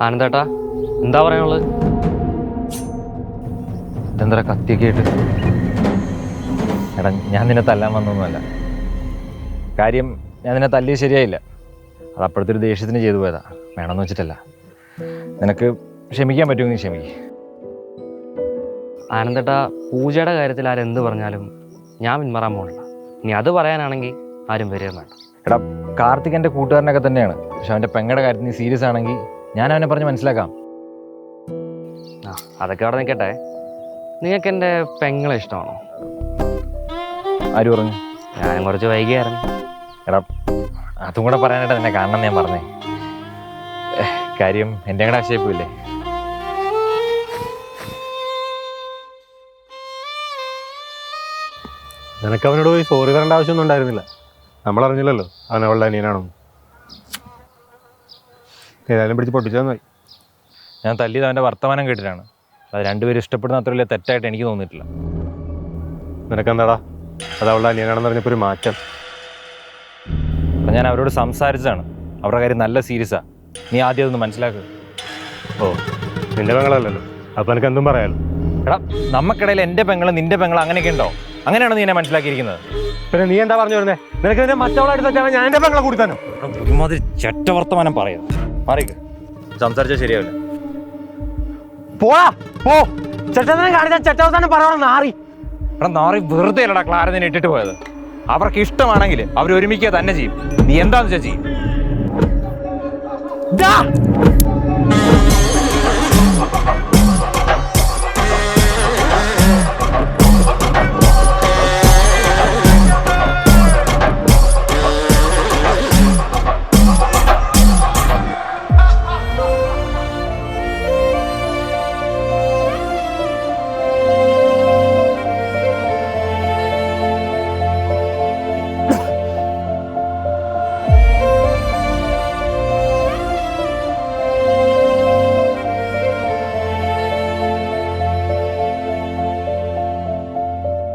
ആനന്ദേട്ടാ, എന്താ പറയാനുള്ളത്? ഇതെന്താ കത്തിയൊക്കെ ആയിട്ട്? എടാ, ഞാൻ നിന്നെ തല്ലാൻ വന്നൊന്നുമല്ല. കാര്യം ഞാൻ നിന്നെ തല്ലിയത് ശരിയായില്ല. അത് അപ്പോഴത്തെ ഒരു ദേഷ്യത്തിന് ചെയ്തു പോയതാ, വേണമെന്ന് വെച്ചിട്ടല്ല. നിനക്ക് ക്ഷമിക്കാൻ പറ്റുമെങ്കിൽ ക്ഷമിക്ക്. ആനന്ദേട്ടാ, പൂജയുടെ കാര്യത്തിൽ ആരെന്ത് പറഞ്ഞാലും ഞാൻ പിന്മാറാൻ പോകണില്ല. ഇനി അത് പറയാനാണെങ്കിൽ ആരും വരികയും വേണ്ട. എടാ, കാർത്തിക് എൻ്റെ കൂട്ടുകാരനൊക്കെ തന്നെയാണ്. പക്ഷെ അവൻ്റെ പെങ്ങളുടെ കാര്യത്തിൽ നീ സീരിയസ് ആണെങ്കിൽ ഞാൻ അവനെ പറഞ്ഞ് മനസ്സിലാക്കാം. ആ, അതൊക്കെ അവിടെ നിൽക്കട്ടെ. നിങ്ങൾക്ക് എൻ്റെ പെങ്ങളെ ഇഷ്ടമാണോ? ആര് പറഞ്ഞു? ഞാനും കുറച്ച് വൈകിയായിരുന്നു. എടാ, അതും കൂടെ പറയാനായിട്ട് നിന്നെ കാണണം ഞാൻ പറഞ്ഞേ. കാര്യം എൻ്റെ കൂടെ ആശയപ്പില്ലേ? നിനക്ക് അവനോട് പോയി സോറി പറയേണ്ട ആവശ്യമൊന്നും ഉണ്ടായിരുന്നില്ല. നമ്മളറിഞ്ഞില്ലല്ലോ അവൻ അവളുടെ അനിയനാണെന്ന്. ഏതായാലും പിടിച്ച് പൊട്ടിച്ചതായി. ഞാൻ തല്ലിയത് അവൻ്റെ വർത്തമാനം കേട്ടിട്ടാണ്. അത് രണ്ടുപേരും ഇഷ്ടപ്പെടുന്ന അത്ര വലിയ തെറ്റായിട്ട് എനിക്ക് തോന്നിയിട്ടില്ല. നിനക്കെന്താടാ അത് അവളുടെ അനിയനാണെന്ന് പറഞ്ഞപ്പോൾ ഒരു മാറ്റം? അപ്പം ഞാൻ അവരോട് സംസാരിച്ചതാണ്. അവരുടെ കാര്യം നല്ല സീരിയസാണ്. നീ ആദ്യം അതൊന്ന് മനസ്സിലാക്കുക. ഓ, നിന്റെ പെങ്ങളല്ലല്ലോ, അപ്പോൾ എനിക്ക് എന്തും പറയാമല്ലോ. എടാ, നമുക്കിടയിൽ എൻ്റെ പെങ്ങൾ നിൻ്റെ പെങ്ങൾ അങ്ങനെയൊക്കെ ഉണ്ടോ? അങ്ങനെയാണോ നീ എന്നെ മനസ്സിലാക്കിയിരിക്കുന്നത്? പിന്നെ നീ എന്താ പറഞ്ഞു വരുന്നത്? നിനക്ക് നിന്റെ മറ്റവളായിട്ട് തെറ്റാണ്, ഞാൻ എൻ്റെ പെങ്ങളെ കൂടി തന്നെ. ഒരുമാതിരി ചെറ്റ വർത്തമാനം പറയാം. മാറിക്ക്, സംസാരിച്ചാൽ ശരിയാവില്ല. പോടാ, പോ. ചെറ്റത്തനം കാണിച്ചാൽ ചെറ്റവസാനം പറയണം നാറി. എടാ നാറി, വെറുതെ അല്ലടാ ക്ലാര നിന്നെ ഇട്ടിട്ട് പോയത്. അവർക്ക് ഇഷ്ടമാണെങ്കിൽ അവർ ഒരുമിക്കുക തന്നെ ചെയ്യും. നീ എന്താന്ന് വെച്ചാൽ ചെയ്യും.